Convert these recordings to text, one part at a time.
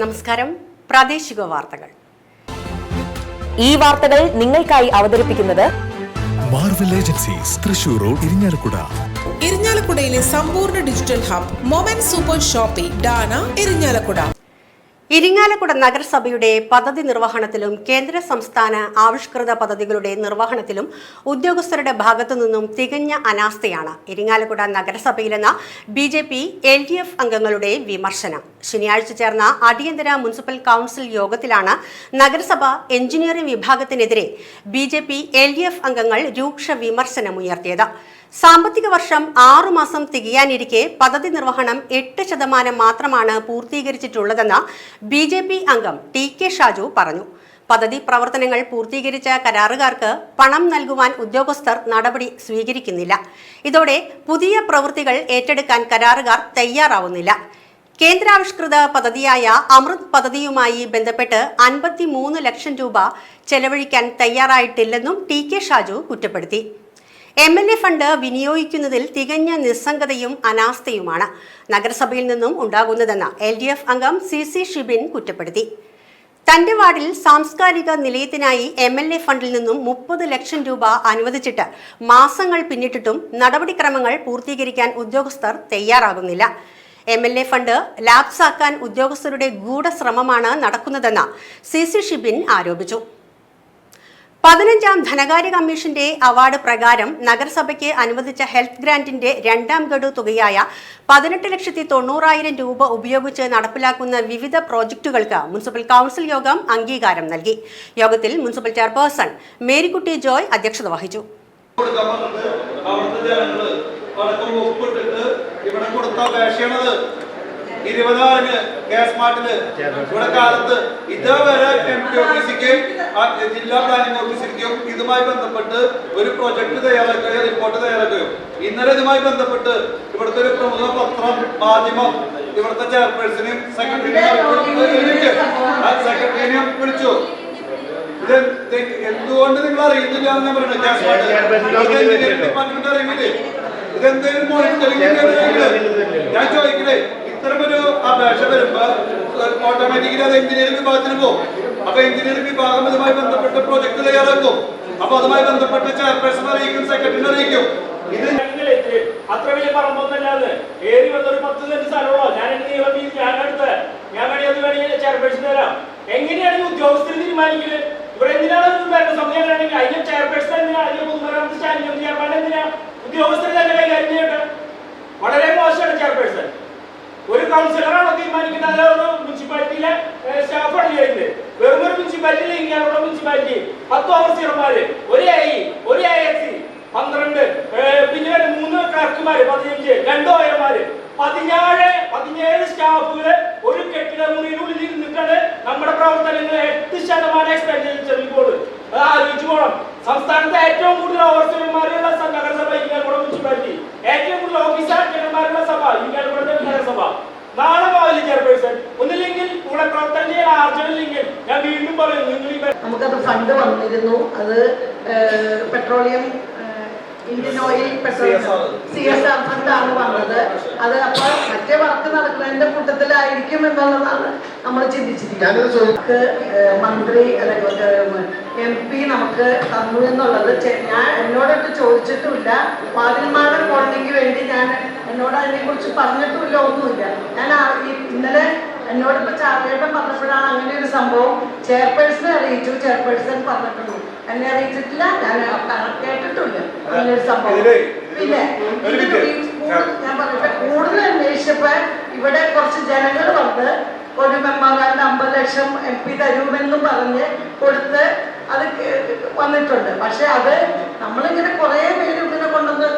നമസ്കാരം. പ്രാദേശിക വാർത്തകൾ. ഈ വാർത്തകൾ നിങ്ങൾക്കായി അവതരിപ്പിക്കുന്നത് Marvel agencies, Thrissur road, Irinjalakuda. ഇരിഞ്ഞാലക്കുടയിലെ സമ്പൂർണ്ണ digital hub moment super shopping ഡാന ഇരിഞ്ഞാലക്കുട. ഇരിങ്ങാലക്കുട നഗരസഭയുടെ പദ്ധതി നിർവഹണത്തിലും കേന്ദ്ര സംസ്ഥാന ആവിഷ്കൃത പദ്ധതികളുടെ നിർവഹണത്തിലും ഉദ്യോഗസ്ഥരുടെ ഭാഗത്തു നിന്നും തികഞ്ഞ അനാസ്ഥയാണ് ഇരിങ്ങാലക്കുട നഗരസഭയിലെന്ന BJP LDF അംഗങ്ങളുടെ വിമർശനം. ശനിയാഴ്ച ചേർന്ന അടിയന്തര മുനിസിപ്പൽ കൗൺസിൽ യോഗത്തിലാണ് നഗരസഭ എഞ്ചിനീയറിംഗ് വിഭാഗത്തിനെതിരെ BJP LDF അംഗങ്ങൾ രൂക്ഷ വിമർശനമുയർത്തിയത്. സാമ്പത്തിക വർഷം 6 മാസം തികയാനിരിക്കെ പദ്ധതി നിർവഹണം 8% മാത്രമാണ് പൂർത്തീകരിച്ചിട്ടുള്ളതെന്ന് BJP അംഗം TK ഷാജു പറഞ്ഞു. പദ്ധതി പ്രവർത്തനങ്ങൾ പൂർത്തീകരിച്ച കരാറുകാർക്ക് പണം നൽകുവാൻ ഉദ്യോഗസ്ഥർ നടപടി സ്വീകരിക്കുന്നില്ല. ഇതോടെ പുതിയ പ്രവൃത്തികൾ ഏറ്റെടുക്കാൻ കരാറുകാർ തയ്യാറാവുന്നില്ല. കേന്ദ്രാവിഷ്കൃത പദ്ധതിയായ അമൃത് പദ്ധതിയുമായി ബന്ധപ്പെട്ട് 53 ലക്ഷം രൂപ ചെലവഴിക്കാൻ തയ്യാറായിട്ടില്ലെന്നും TK ഷാജു കുറ്റപ്പെടുത്തി. MLA ഫണ്ട് വിനിയോഗിക്കുന്നതിൽ തികഞ്ഞ നിസ്സംഗതയും അനാസ്ഥയുമാണ് നഗരസഭയിൽ നിന്നും ഉണ്ടാകുന്നതെന്ന് LDF അംഗം CC ഷിബിൻ കുറ്റപ്പെടുത്തി. തന്റെ വാർഡിൽ സാംസ്കാരിക നിലയത്തിനായി MLA ഫണ്ടിൽ നിന്നും 30 ലക്ഷം രൂപ അനുവദിച്ചിട്ട് മാസങ്ങൾ പിന്നിട്ടിട്ടും നടപടിക്രമങ്ങൾ പൂർത്തീകരിക്കാൻ ഉദ്യോഗസ്ഥർ തയ്യാറാകുന്നില്ല. MLA ഫണ്ട് ലാപ്സാക്കാൻ ഉദ്യോഗസ്ഥരുടെ ഗൂഢശ്രമമാണ് നടക്കുന്നതെന്ന് CC ഷിബിൻ ആരോപിച്ചു. 15ാം ധനകാര്യ കമ്മീഷന്റെ അവാർഡ് പ്രകാരം നഗരസഭയ്ക്ക് അനുവദിച്ച ഹെൽത്ത് ഗ്രാന്റിന്റെ 2ാം ഗഡു തുകയായ 18,90,000 രൂപ ഉപയോഗിച്ച് നടപ്പിലാക്കുന്ന വിവിധ പ്രോജക്റ്റുകൾക്ക് മുനിസിപ്പൽ കൗൺസിൽ യോഗം അംഗീകാരം നൽകി. യോഗത്തിൽ മുനിസിപ്പൽ ചെയർപേഴ്സൺ മേരിക്കുട്ടി ജോയ് അധ്യക്ഷത വഹിച്ചു. ഗ്യാസ് മാർട്ടില് ഇവിടെ കാലത്ത് ഇതേവരെ MT ഓഫീസിക്കും ജില്ലാ പ്ലാനിംഗ് ഓഫീസിലേക്കും ഇതുമായി ബന്ധപ്പെട്ട് ഒരു പ്രൊജക്ട് തയ്യാറാക്കുകയോ റിപ്പോർട്ട് തയ്യാറാക്കുകയോ ഇന്നലെ ഇതുമായി ബന്ധപ്പെട്ട് ഇവിടുത്തെ ഒരു പ്രമുഖ പത്രം മാധ്യമം ഇവിടുത്തെ ചെയർപേഴ്സണെയും സെക്രട്ടറിനെയും വിളിച്ചു. ഇത് എന്തുകൊണ്ട് നിങ്ങൾ അറിയുന്നില്ല എന്ന് പറയുന്നത് ഗ്യാസ് മാർട്ട് ഡിപ്പാർട്ട്മെന്റ് അറിയുന്നില്ലേ? ഇതെന്തെങ്കിലും മോണിറ്ററിംഗ് ഞാൻ ചോദിക്കണേ. ഇത്തരമൊരു അപേക്ഷ വരുമ്പോ ഓട്ടോമാറ്റിക്കലി അത് എഞ്ചിനീയറിംഗ് വിഭാഗത്തിന് പോകും. അപ്പൊ എഞ്ചിനീയറിംഗ് വിഭാഗം ഇതുമായി ബന്ധപ്പെട്ട പ്രോജക്ട് തയ്യാറാക്കും. അപ്പൊ അതുമായി ബന്ധപ്പെട്ട ചെയർപേഴ്സൺ അറിയിക്കും, സെക്രട്ടറിനെ അറിയിക്കും. ഇത് അത്ര വലിയ പറമ്പൊന്നല്ലാതെ ഏറി വന്നൊരു 10 സെന്റ് സ്ഥലമുള്ളോ ഞാൻ വേണമെങ്കിൽ ചെയർപേഴ്സൺ തരാം. എങ്ങനെയാണ് ഉദ്യോഗസ്ഥർ തീരുമാനിക്കുന്നത്? ഇവിടെ എന്തിനാണ് സമയമാണെങ്കിൽ അതിന്റെ ചെയർപേഴ്സൺ എന്തിനാ, അതിന്റെ പൊതുമരാമത്ത് സ്റ്റാൻഡിംഗ് ചെയർമാൻ എന്തിനാ? ഉദ്യോഗസ്ഥർ തന്നെ കൈകാര്യം ചെയ്യട്ടെ. വളരെ മോശമാണ് ചെയർപേഴ്സൺ. ഒരു കൗൺസിലറാണോ തീരുമാനിക്കുന്നത്? ഒരു മുനിസിപ്പാലിറ്റിയിലെ സ്റ്റാഫാണ് ചെയ്യുന്നത്. വെറും ഒരു മുനിസിപ്പാലിറ്റിയിൽ ഇങ്ങനെയുള്ള മുനിസിപ്പാലിറ്റി 10 ഓഫീസർമാര്, ഒരു AE, ഒരു AXC, 12, പിന്നെ 3 ക്ലർക്കുമാര്, 15, 2 ഓയർമാര്, 17 സ്റ്റാഫുകള് ഒരു കെട്ടിട മുറിയിനുള്ളിൽ ഇരുന്നിട്ടാണ് നമ്മുടെ പ്രവർത്തനങ്ങൾ 8% എക്സ്പെൻഡിച്ചർ റിപ്പോർട്ട്. അത് ആലോചിച്ചു പോകണം. സംസ്ഥാനത്തെ ഏറ്റവും കൂടുതൽ ഓഫീസർമാരുള്ള നഗരസഭ ഇരിങ്ങാലക്കുട മുനിസിപ്പാലിറ്റി, ഏറ്റവും കൂടുതൽ ഓഫീസർമാരുള്ള സഭ ഇരിങ്ങാലക്കുട നഗരസഭ. നാളെ മുതൽ ചെയർപേഴ്സൺ ഒന്നില്ലെങ്കിൽ കൂടെ പ്രവർത്തനം ചെയ്യാൻ ആർജനില്ലെങ്കിൽ ഞാൻ വീണ്ടും പറയും, നിങ്ങൾ നമുക്കത് ഫണ്ട് വന്നിരുന്നു. അത് പെട്രോളിയം ഇന്ത്യൻ ഓയിൽ CSR ഫണ്ടാണ് വന്നത്. അത് അപ്പൊ മറ്റേ വർക്ക് നടക്കുന്നതിന്റെ കൂട്ടത്തിലായിരിക്കും എന്നുള്ളതാണ് നമ്മൾ ചിന്തിച്ചിരിക്കുന്നത്. മന്ത്രി MP നമുക്ക് തന്നു എന്നുള്ളത് എന്നോടൊട്ട് ചോദിച്ചിട്ടുമില്ല. വാതിൽമാടൻ കോളനിക്ക് വേണ്ടി എന്നോട് അതിനെ കുറിച്ച് പറഞ്ഞിട്ടുമില്ല, ഒന്നുമില്ല. ഞാൻ ഇന്നലെ എന്നോടിപ്പോ ചാർജേട്ടൻ പറഞ്ഞപ്പോഴാണ് അങ്ങനെ ഒരു സംഭവം ചെയർപേഴ്സണെ അറിയിച്ചു. ചെയർപേഴ്സൺ പറഞ്ഞിട്ടുള്ളൂ, എന്നെ അറിയിച്ചിട്ടില്ല, ഞാൻ കേട്ടിട്ടില്ല അങ്ങനെ ഒരു സംഭവം. പിന്നെ ഞാൻ പറഞ്ഞിട്ട് കൂടുതൽ അന്വേഷിച്ചപ്പോ ഇവിടെ കുറച്ച് ജനങ്ങൾ വന്ന് ഒരു മെമ്മോറാൻഡം 50 ലക്ഷം MP തരുമെന്നും പറഞ്ഞ് കൊടുത്ത് അത് വന്നിട്ടുണ്ട്. പക്ഷെ അത് നമ്മളിങ്ങനെ കുറെ പേര് ഇങ്ങനെ കൊണ്ടുവന്ന്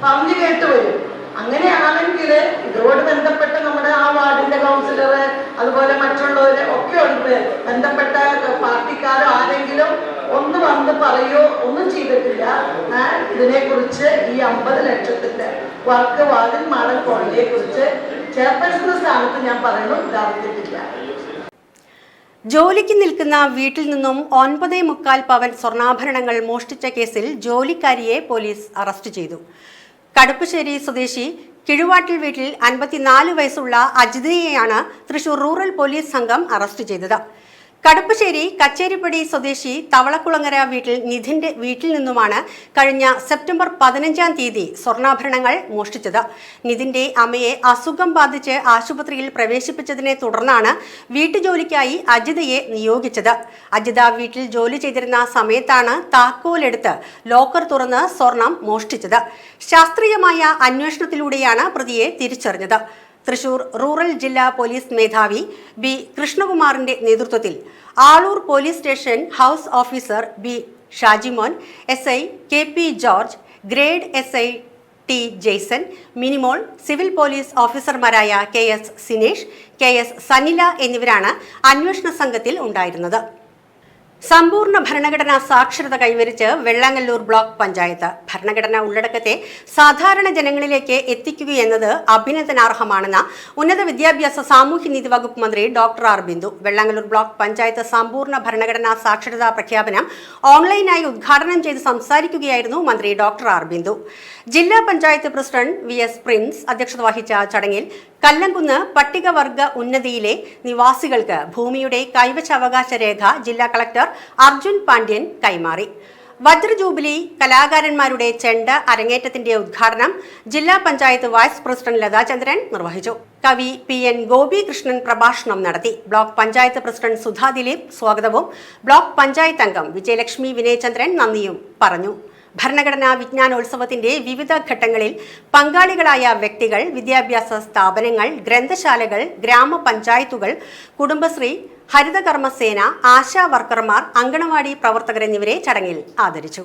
പറഞ്ഞ് കേട്ട് വരും. അങ്ങനെയാണെങ്കിൽ ഇതോട് ബന്ധപ്പെട്ട നമ്മുടെ ആ വാർഡിന്റെ കൗൺസിലർ, അതുപോലെ മറ്റുള്ളവര് ഒക്കെ ഉണ്ട്, ബന്ധപ്പെട്ട പാർട്ടിക്കാരോ ആരെങ്കിലും ഒന്ന് വന്ന് പറയോ ഒന്നും ചെയ്തിട്ടില്ല. ഇതിനെ കുറിച്ച് ഈ 50 ലക്ഷത്തിന്റെ വർക്ക് വാതിൽ മാടൻ കോളനിയെ കുറിച്ച് ചെയർപേഴ്സൺ സ്ഥാനത്ത് ഞാൻ പറയുന്നു, ഇതറിഞ്ഞിട്ടില്ല. ജോലിക്ക് നിൽക്കുന്ന വീട്ടിൽ നിന്നും 9.25 പവൻ സ്വർണ്ണാഭരണങ്ങൾ മോഷ്ടിച്ച കേസിൽ ജോലിക്കാരിയെ പോലീസ് അറസ്റ്റ് ചെയ്തു. കടുപ്പശ്ശേരി സ്വദേശി കിഴുവാട്ടിൽ വീട്ടിൽ 54 വയസ്സുള്ള അജിതയെയാണ് തൃശൂർ റൂറൽ പോലീസ് സംഘം അറസ്റ്റ് ചെയ്തത്. കടുപ്പശ്ശേരി കച്ചേരിപ്പടി സ്വദേശി തവളക്കുളങ്ങര വീട്ടിൽ നിധിന്റെ വീട്ടിൽ നിന്നുമാണ് കഴിഞ്ഞ സെപ്റ്റംബർ 15-ാം തീയതി സ്വർണ്ണാഭരണങ്ങൾ മോഷ്ടിച്ചത്. നിധിന്റെ അമ്മയെ അസുഖം ബാധിച്ച് ആശുപത്രിയിൽ പ്രവേശിപ്പിച്ചതിനെ തുടർന്നാണ് വീട്ടുജോലിക്കായി അജിതയെ നിയോഗിച്ചത്. അജിത വീട്ടിൽ ജോലി ചെയ്തിരുന്ന സമയത്താണ് താക്കോലെടുത്ത് ലോക്കർ തുറന്ന് സ്വർണം മോഷ്ടിച്ചത്. ശാസ്ത്രീയമായ അന്വേഷണത്തിലൂടെയാണ് പ്രതിയെ തിരിച്ചറിഞ്ഞത്. തൃശൂർ റൂറൽ ജില്ലാ പോലീസ് മേധാവി ബി കൃഷ്ണകുമാറിന്റെ നേതൃത്വത്തിൽ Aloor police station house officer B Shajimon, SI KP George, grade SI T Jaison, Minimol, civil police ഓഫീസർമാരായ KS സിനേഷ്, KS സനില എന്നിവരാണ് അന്വേഷണ സംഘത്തിൽ ഉണ്ടായിരുന്നത്. സമ്പൂർണ്ണ ഭരണഘടനാ സാക്ഷരത കൈവരിച്ച് വെള്ളാങ്ങല്ലൂർ ബ്ലോക്ക് പഞ്ചായത്ത്. ഭരണഘടനാ ഉള്ളടക്കത്തെ സാധാരണ ജനങ്ങളിലേക്ക് എത്തിക്കുകയെന്നത് അഭിനന്ദനാർഹമാണെന്ന ഉന്നത വിദ്യാഭ്യാസ സാമൂഹ്യനീതി വകുപ്പ് മന്ത്രി doctor R Bindu. Vellangallur block panchayat സമ്പൂർണ്ണ ഭരണഘടനാ സാക്ഷരതാ പ്രഖ്യാപനം ഓൺലൈനായി ഉദ്ഘാടനം ചെയ്ത് സംസാരിക്കുകയായിരുന്നു മന്ത്രി ഡോക്ടർ ആർ ബിന്ദു. ജില്ലാ പഞ്ചായത്ത് പ്രസിഡന്റ് VS പ്രിൻസ് അധ്യക്ഷത വഹിച്ച ചടങ്ങിൽ കല്ലംകുന്ന് പട്ടികവർഗ ഉന്നതിയിലെ നിവാസികൾക്ക് ഭൂമിയുടെ കൈവശാവകാശ രേഖ ജില്ലാ കളക്ടർ അർജുൻ പാണ്ഡ്യൻ കൈമാറി. വജ്രജൂബിലി കലാകാരന്മാരുടെ ചെണ്ട അരങ്ങേറ്റത്തിന്റെ ഉദ്ഘാടനം ജില്ലാ പഞ്ചായത്ത് വൈസ് പ്രസിഡന്റ് ലതാചന്ദ്രൻ നിർവഹിച്ചു. കവി PN ഗോപികൃഷ്ണൻ പ്രഭാഷണം നടത്തി. ബ്ലോക്ക് പഞ്ചായത്ത് പ്രസിഡന്റ് സുധാ ദിലീപ് സ്വാഗതവും ബ്ലോക്ക് പഞ്ചായത്ത് അംഗം വിജയലക്ഷ്മി വിനയചന്ദ്രൻ നന്ദിയും പറഞ്ഞു. ഭരണഘടനാ വിജ്ഞാനോത്സവത്തിന്റെ വിവിധ ഘട്ടങ്ങളിൽ പങ്കാളികളായ വ്യക്തികൾ, വിദ്യാഭ്യാസ സ്ഥാപനങ്ങൾ, ഗ്രന്ഥശാലകൾ, ഗ്രാമപഞ്ചായത്തുകൾ, കുടുംബശ്രീ, ഹരിതകർമ്മസേന, ആശാ വർക്കർമാർ, അങ്കണവാടി പ്രവർത്തകർ എന്നിവരെ ചടങ്ങിൽ ആദരിച്ചു.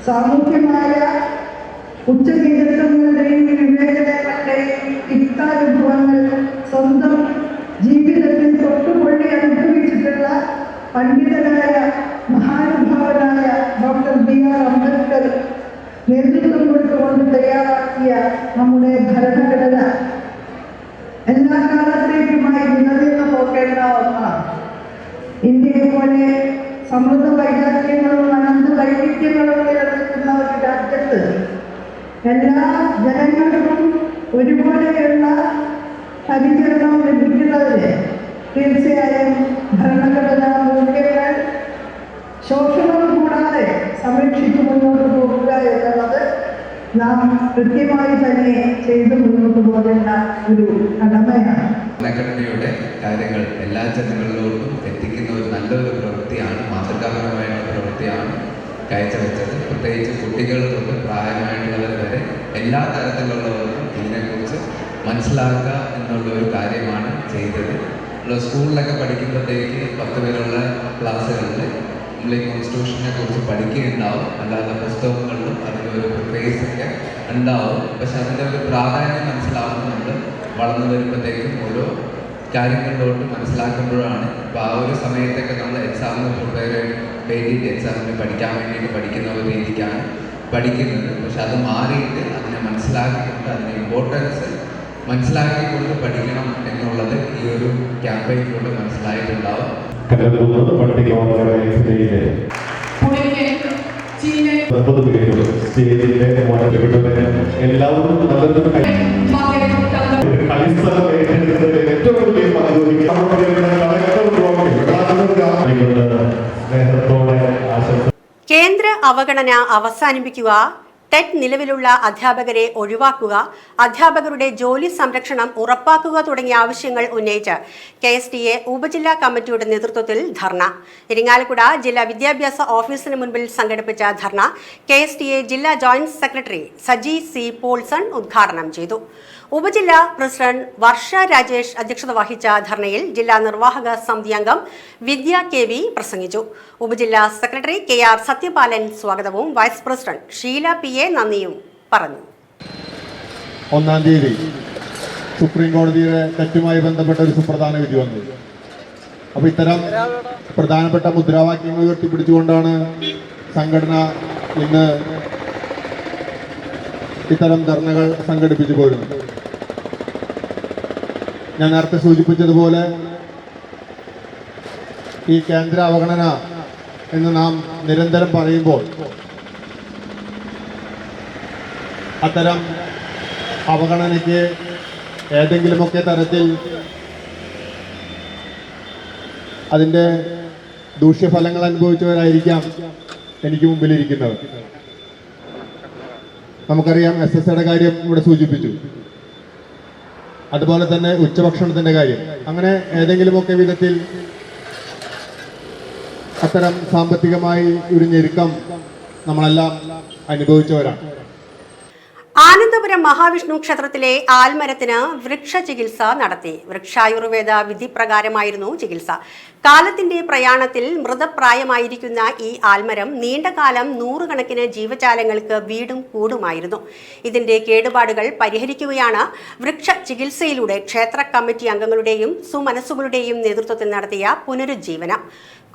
സാമൂഹ്യമായ ഉച്ചനീചത്വങ്ങളുടെയും വിവേചനങ്ങളുടെയും ഇഷ്ടാനുഭവങ്ങൾ സ്വന്തം ജീവിതത്തിൽ തൊട്ടുപൊള്ളി അനുഭവിച്ചിട്ടുള്ള പണ്ഡിതനായ മഹാനുഭാവനായ ഡോക്ടർ BR അംബേദ്കർ നേതൃത്വം കൊടുത്തുകൊണ്ട് തയ്യാറാക്കിയ നമ്മുടെ ഭരണഘടന എല്ലാ കാലത്തേക്കുമായി നിലനിന്ന് പോകേണ്ട ഒന്നാണ്. ഇന്ത്യയെ പോലെ സമൃദ്ധ വൈരാഗ്യങ്ങളും അനന്ത വൈവിധ്യങ്ങളും നിലനിൽക്കുന്ന ഒരു രാജ്യത്ത് എല്ലാ ജനങ്ങൾക്കും ഒരുപോലെയുള്ള പരിചരണം ലഭിക്കുന്നതിന് തീർച്ചയായും ഭരണഘടനാ മൂല്യങ്ങൾ ശോഷണം കൂടാതെ സംരക്ഷിച്ചു മുന്നോട്ട് പോകുക എന്നുള്ളത് നാം കൃത്യമായി തന്നെ ചെയ്തു മുന്നോട്ട് പോകേണ്ട ഒരു കടമയാണ്. ഭരണഘടനയുടെ കാര്യങ്ങൾ എല്ലാ ജനങ്ങളിലോട്ടും എത്തിക്കുന്ന ഒരു നല്ലൊരു പ്രവൃത്തിയാണ്, മാതൃകാപരമായിട്ടുള്ള പ്രവൃത്തിയാണ് കാഴ്ചവെച്ചത്. പ്രത്യേകിച്ച് കുട്ടികൾ തൊട്ട് പ്രായമായിട്ടുള്ളവർ വരെ എല്ലാ തരത്തിലുള്ളവർക്കും ഇതിനെക്കുറിച്ച് മനസ്സിലാക്കുക എന്നുള്ള ഒരു കാര്യമാണ് ചെയ്തത്. സ്കൂളിലൊക്കെ പഠിക്കുമ്പോഴത്തേക്ക് 10 പേരുള്ള ക്ലാസ്സുകളിൽ നമ്മൾ ഈ കോൺസ്റ്റിറ്റ്യൂഷനെ കുറിച്ച് പഠിക്കുകയുണ്ടാവും, അല്ലാതെ പുസ്തകങ്ങളിലും അതിൻ്റെ ഒരു ഫേസൊക്കെ ഉണ്ടാവും. പക്ഷെ അതിൻ്റെ ഒരു പ്രാധാന്യം മനസ്സിലാവുന്നത് നമ്മൾ വളർന്നു വരുമ്പോഴത്തേക്കും ഓരോ കാര്യങ്ങളിലോട്ട് മനസ്സിലാക്കുമ്പോഴാണ്. അപ്പോൾ ആ ഒരു സമയത്തൊക്കെ നമ്മൾ എക്സാമിന് പ്രിപ്പയർ വേണ്ടിയിട്ട് എക്സാമിന് പഠിക്കാൻ വേണ്ടിയിട്ട് പഠിക്കുന്ന ഒരു രീതിക്കാണ് പഠിക്കുന്നത്. പക്ഷെ അത് മാറിയിട്ട് അതിനെ മനസ്സിലാക്കിക്കൊണ്ട് അതിൻ്റെ ഇമ്പോർട്ടൻസ് മനസ്സിലാക്കിക്കൊണ്ട് പഠിക്കണം എന്നുള്ളത് ഈ ഒരു ക്യാമ്പയിനിലൂടെ മനസ്സിലായിട്ടുണ്ടാവും. എല്ലാവർക്കും നല്ലൊരു കളിസ്ഥലം ഏറ്റെടുത്തതിൽ ഏറ്റവും വലിയ സ്നേഹത്തോടെ ആശംസ. കേന്ദ്ര അവഗണന അവസാനിപ്പിക്കുക, ടെറ്റ് നിലവിലുള്ള അധ്യാപകരെ ഒഴിവാക്കുക, അധ്യാപകരുടെ ജോലി സംരക്ഷണം ഉറപ്പാക്കുക തുടങ്ങിയ ആവശ്യങ്ങൾ ഉന്നയിച്ച് KSTA ഉപജില്ലാ കമ്മിറ്റിയുടെ നേതൃത്വത്തിൽ ധർണ. ഇരിങ്ങാലക്കുട ജില്ലാ വിദ്യാഭ്യാസ ഓഫീസിന് മുൻപിൽ സംഘടിപ്പിച്ച ധർണ KSTA ജില്ലാ joint secretary Saji C Paulson ഉദ്ഘാടനം ചെയ്തു. ഉപജില്ലാ പ്രസിഡന്റ് വർഷ രാജേഷ് അധ്യക്ഷത വഹിച്ച ധർണയിൽ ജില്ലാ നിർവാഹക സമിതി അംഗം വിദ്യ KV പ്രസംഗിച്ചു. ഉപജില്ലാ സെക്രട്ടറി KR സത്യപാലൻ സ്വാഗതവും വൈസ് പ്രസിഡന്റ് ഷീല PA നന്ദിയും പറഞ്ഞു. 1-ാം തീയതി സുപ്രീം കോടതിയുടെ തെറ്റുമായി ബന്ധപ്പെട്ട ഒരു സുപ്രധാന വിധി വന്നു. അപ്പോൾ ഇത്തരം പ്രധാനപ്പെട്ട മുദ്രാവാക്യങ്ങൾ ഉയർത്തിപ്പിടിച്ചുകൊണ്ടാണ് സംഘടന ഇന്ന് ഇത്തരം ധർണകൾ സംഘടിപ്പിച്ചു പോരുന്നത്. ഞാൻ നേരത്തെ സൂചിപ്പിച്ചതുപോലെ ഈ കേന്ദ്ര അവഗണന എന്ന് നാം നിരന്തരം പറയുമ്പോൾ അത്തരം അവഗണനയ്ക്ക് ഏതെങ്കിലുമൊക്കെ തരത്തിൽ അതിൻ്റെ ദൂഷ്യഫലങ്ങൾ അനുഭവിച്ചവരായിരിക്കാം എനിക്ക് മുമ്പിലിരിക്കുന്നത്. നമുക്കറിയാം SSAയുടെ കാര്യം ഇവിടെ സൂചിപ്പിച്ചു, അതുപോലെ തന്നെ ഉച്ചഭക്ഷണത്തിൻ്റെ കാര്യം. അങ്ങനെ ഏതെങ്കിലുമൊക്കെ വിധത്തിൽ അത്തരം സാമ്പത്തികമായി ഒരു ഞെരുക്കം നമ്മളെല്ലാം അനുഭവിച്ചവരാണ്. ആനന്ദപുരം മഹാവിഷ്ണു ക്ഷേത്രത്തിലെ ആൽമരത്തിന് വൃക്ഷ ചികിത്സ നടത്തി. വൃക്ഷായുർവേദ വിധി പ്രകാരമായിരുന്നു ചികിത്സ. കാലത്തിന്റെ പ്രയാണത്തിൽ മൃതപ്രായമായിരിക്കുന്ന ഈ ആൽമരം നീണ്ടകാലം നൂറുകണക്കിന് ജീവജാലങ്ങൾക്ക് വീടും കൂടുമായിരുന്നു. ഇതിന്റെ കേടുപാടുകൾ പരിഹരിക്കുകയാണ് വൃക്ഷ ചികിത്സയിലൂടെ ക്ഷേത്ര കമ്മിറ്റി അംഗങ്ങളുടെയും സുമനസ്സുകളുടെയും നേതൃത്വത്തിൽ നടത്തിയ പുനരുജ്ജീവനം.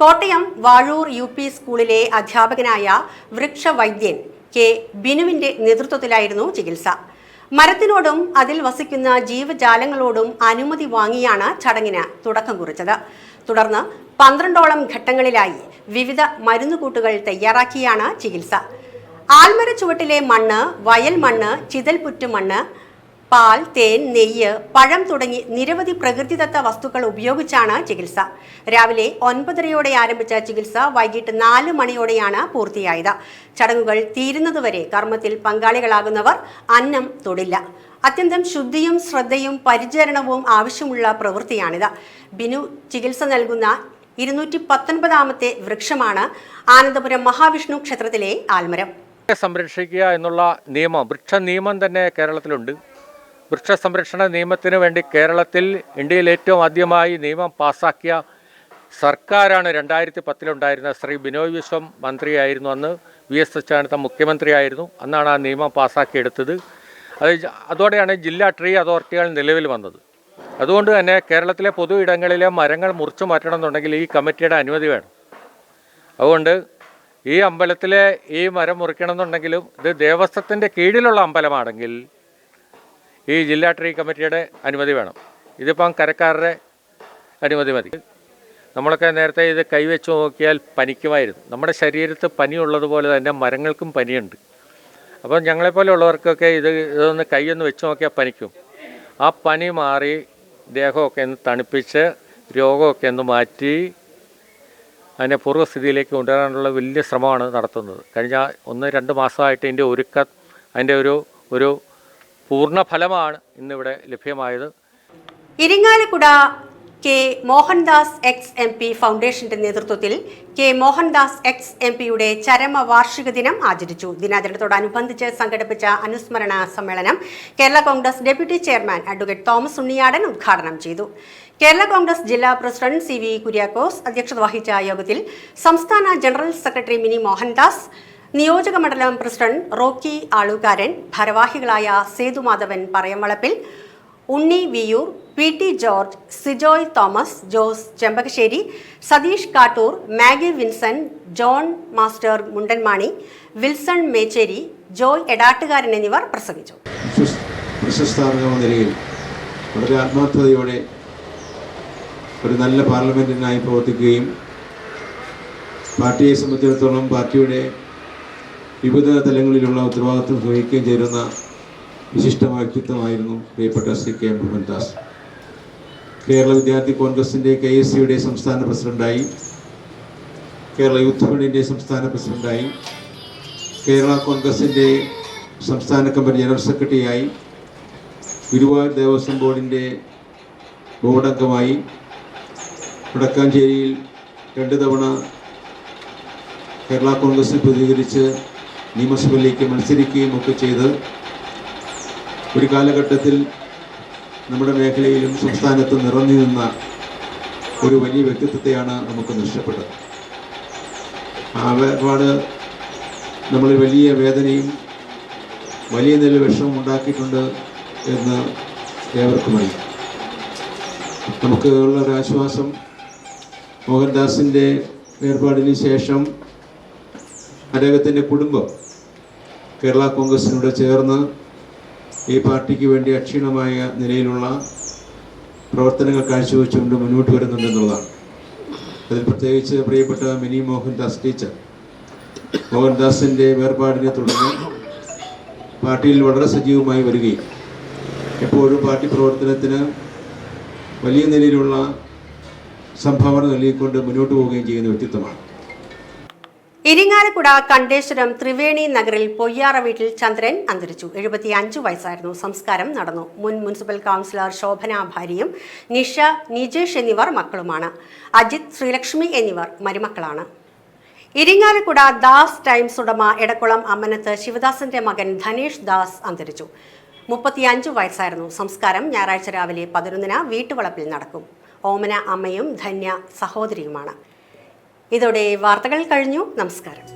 കോട്ടയം വാഴൂർ UP സ്കൂളിലെ അധ്യാപകനായ വൃക്ഷവൈദ്യൻ K. ബിനുവിന്റെ നേതൃത്വത്തിലായിരുന്നു ചികിത്സ. മരത്തിനോടും അതിൽ വസിക്കുന്ന ജീവജാലങ്ങളോടും അനുമതി വാങ്ങിയാണ് ചടങ്ങിന് തുടക്കം കുറിച്ചത്. തുടർന്ന് 12ഓളം ഘട്ടങ്ങളിലായി വിവിധ മരുന്നുകൂട്ടുകൾ തയ്യാറാക്കിയാണ് ചികിത്സ. ആൽമര ചുവട്ടിലെ മണ്ണ്, വയൽ മണ്ണ്, ചിതൽപുറ്റ് മണ്ണ്, പാൽ, തേൻ, നെയ്യ്, പഴം തുടങ്ങി നിരവധി പ്രകൃതിദത്ത വസ്തുക്കൾ ഉപയോഗിച്ചാണ് ചികിത്സ. രാവിലെ 9:30 ആരംഭിച്ച ചികിത്സ വൈകിട്ട് 4 മണിയോടെയാണ് പൂർത്തിയായത്. ചടങ്ങുകൾ തീരുന്നതുവരെ കർമ്മത്തിൽ പങ്കാളികളാകുന്നവർ അന്നം തൊടില്ല. അത്യന്തം ശുദ്ധിയും ശ്രദ്ധയും പരിചരണവും ആവശ്യമുള്ള പ്രവൃത്തിയാണിത്. ബിനു ചികിത്സ നൽകുന്ന 219ാമത്തെ വൃക്ഷമാണ് ആനന്ദപുരം മഹാവിഷ്ണു ക്ഷേത്രത്തിലെ ആൽമരം. സംരക്ഷിക്കുക എന്നുള്ള നിയമം, വൃക്ഷ നിയമം തന്നെ കേരളത്തിലുണ്ട്. വൃക്ഷ സംരക്ഷണ നിയമത്തിന് വേണ്ടി കേരളത്തിൽ ഇന്ത്യയിൽ ഏറ്റവും ആദ്യമായി നിയമം പാസ്സാക്കിയ സർക്കാരാണ് 2010 ശ്രീ ബിനോയ് വിശ്വം മന്ത്രിയായിരുന്നു. അന്ന് VS അച്യുതാനന്ദൻ മുഖ്യമന്ത്രിയായിരുന്നു. അന്നാണ് ആ നിയമം പാസ്സാക്കിയെടുത്തത്. അതോടെയാണ് ജില്ലാ ട്രീ അതോറിറ്റികൾ നിലവിൽ വന്നത്. അതുകൊണ്ട് തന്നെ കേരളത്തിലെ പൊതു ഇടങ്ങളിലെ മരങ്ങൾ മുറിച്ചു മാറ്റണമെന്നുണ്ടെങ്കിൽ ഈ കമ്മിറ്റിയുടെ അനുമതി വേണം. അതുകൊണ്ട് ഈ അമ്പലത്തിലെ ഈ മരം മുറിക്കണമെന്നുണ്ടെങ്കിലും ഇത് ദേവസ്വത്തിൻ്റെ കീഴിലുള്ള അമ്പലമാണെങ്കിൽ ഈ ജില്ലാ ട്രീ കമ്മിറ്റിയുടെ അനുമതി വേണം. ഇതിപ്പം കരക്കാരുടെ അനുമതി മതി. നമ്മളൊക്കെ നേരത്തെ ഇത് കൈവച്ച് നോക്കിയാൽ പനിക്കുമായിരുന്നു. നമ്മുടെ ശരീരത്ത് പനിയുള്ളതുപോലെ തന്നെ മരങ്ങൾക്കും പനിയുണ്ട്. അപ്പം ഞങ്ങളെപ്പോലെയുള്ളവർക്കൊക്കെ ഇതൊന്ന് കൈയൊന്ന് വെച്ച് നോക്കിയാൽ പനിക്കും. ആ പനി മാറി ദേഹമൊക്കെ ഒന്ന് തണുപ്പിച്ച് രോഗമൊക്കെ ഒന്ന് മാറ്റി അതിനെ പൂർവ്വസ്ഥിതിയിലേക്ക് കൊണ്ടുവരാനുള്ള വലിയ ശ്രമമാണ് നടത്തുന്നത്. കഴിഞ്ഞ 1-2 മാസമായിട്ട് അതിൻ്റെ ഒരു പൂർണ്ണ ഫലമാണ് ഇന്നിവിടെ ലഭ്യമായത്. ഇരിങ്ങാലക്കുട K. മോഹൻദാസ് ex-MP ഫൗണ്ടേഷന്റെ നേതൃത്വത്തിൽ K. മോഹൻദാസ് ex-MPയുടെ ചരമവാർഷിക ദിനം ആചരിച്ചു. ദിനാചരണത്തോടനുബന്ധിച്ച് സംഘടിപ്പിച്ച അനുസ്മരണ സമ്മേളനം Kerala Congress deputy chairman advocate Thomas Unniyadan ഉദ്ഘാടനം ചെയ്തു. കേരള കോൺഗ്രസ് ജില്ലാ പ്രസിഡന്റ് CV കുര്യാക്കോസ് അധ്യക്ഷത വഹിച്ച യോഗത്തിൽ സംസ്ഥാന ജനറൽ സെക്രട്ടറി മിനി മോഹൻദാസ്, നിയോജക മണ്ഡലം പ്രസിഡന്റ് റോക്കി ആളുകാരൻ, ഭാരവാഹികളായ Sethumadhavan Parayamvalappil, Unni Viyyur, PT George, Sijoy Thomas, Jose Chembakassery, Satheesh Kattoor, Maggie Vincent, John master Mundanmani, Wilson Mechery, Joy Edattukaran എന്നിവർ പ്രസംഗിച്ചു. പ്രശസ്താർഹമായ നിലയിൽ വളരെ ആത്മാർത്ഥതയോടെ ഒരു നല്ല പാർലമെന്റിനായി പ്രവർത്തിക്കുകയും പാർട്ടിയെ സംബന്ധിച്ചിടത്തോളം പാർട്ടിയുടെ വിവിധ തലങ്ങളിലുള്ള ഉത്തരവാദിത്വം വഹിക്കുകയും ചേരുന്ന വിശിഷ്ടമായ വ്യക്തിത്വമായിരുന്നു പ്രിയപ്പെട്ട ശ്രീ K. മോഹൻദാസ്. കേരള വിദ്യാർത്ഥി കോൺഗ്രസിൻ്റെ KSCയുടെ സംസ്ഥാന പ്രസിഡന്റായി, കേരള യൂത്ത് ഫണ്ടിൻ്റെ സംസ്ഥാന പ്രസിഡന്റായി, കേരള കോൺഗ്രസിൻ്റെ സംസ്ഥാന കമ്മിറ്റി ജനറൽ സെക്രട്ടറിയായി, ഗുരുവായൂർ ദേവസ്വം ബോർഡിൻ്റെ ബോർഡംഗമായി, വടക്കാഞ്ചേരിയിൽ 2 തവണ കേരള കോൺഗ്രസിൽ പ്രതികരിച്ച് നിയമസഭയിലേക്ക് മത്സരിക്കുകയും ഒക്കെ ചെയ്ത് ഒരു കാലഘട്ടത്തിൽ നമ്മുടെ മേഖലയിലും സംസ്ഥാനത്തും നിറഞ്ഞു നിന്ന ഒരു വലിയ വ്യക്തിത്വത്തെയാണ് നമുക്ക് നഷ്ടപ്പെട്ടത്. ആ വേർപാട് നമ്മൾ വലിയ വേദനയും വലിയ നില വിഷമം ഉണ്ടാക്കിയിട്ടുണ്ട് എന്ന് ഏവർക്കും അറിയാം. നമുക്ക് ഉള്ളൊരാശ്വാസം മോഹൻദാസിൻ്റെ വേർപാടിന് ശേഷം അദ്ദേഹത്തിൻ്റെ കുടുംബം കേരള കോൺഗ്രസിനോട് ചേർന്ന് ഈ പാർട്ടിക്ക് വേണ്ടി അക്ഷീണമായ നിലയിലുള്ള പ്രവർത്തനങ്ങൾ കാഴ്ചവെച്ചുകൊണ്ട് മുന്നോട്ട് വരുന്നുണ്ടെന്നുള്ളതാണ്. അതിൽ പ്രത്യേകിച്ച് പ്രിയപ്പെട്ട മിനി മോഹൻദാസ് ടീച്ചർ മോഹൻദാസിൻ്റെ വേർപാടിനെ തുടർന്ന് പാർട്ടിയിൽ വളരെ സജീവമായി വരികയും എപ്പോഴും പാർട്ടി പ്രവർത്തനത്തിന് വലിയ നിലയിലുള്ള സംഭാവന നൽകിക്കൊണ്ട് മുന്നോട്ട് പോവുകയും ചെയ്യുന്ന വ്യക്തിത്വമാണ്. ഇരിങ്ങാലക്കുട കണ്ടേശ്വരം ത്രിവേണി നഗറിൽ പൊയ്യാറ വീട്ടിൽ ചന്ദ്രൻ അന്തരിച്ചു. 75 വയസ്സായിരുന്നു. സംസ്കാരം നടന്നു. മുൻ മുനിസിപ്പൽ കൗൺസിലർ ശോഭന ഭാര്യയും നിഷ, നിജേഷ് എന്നിവർ മക്കളുമാണ്. അജിത്, ശ്രീലക്ഷ്മി എന്നിവർ മരുമക്കളാണ്. ഇരിങ്ങാലക്കുട ദാസ് ടൈംസ് ഉടമ എടക്കുളം അമ്മനത്ത് ശിവദാസന്റെ മകൻ ധനേഷ് ദാസ് അന്തരിച്ചു. 35 വയസ്സായിരുന്നു. സംസ്കാരം ഞായറാഴ്ച രാവിലെ 11-ന് വീട്ടുവളപ്പിൽ നടക്കും. ഓമന അമ്മയും ധന്യ സഹോദരിയുമാണ്. ഇതോടെ വാർത്തകൾ കഴിഞ്ഞു. നമസ്കാരം.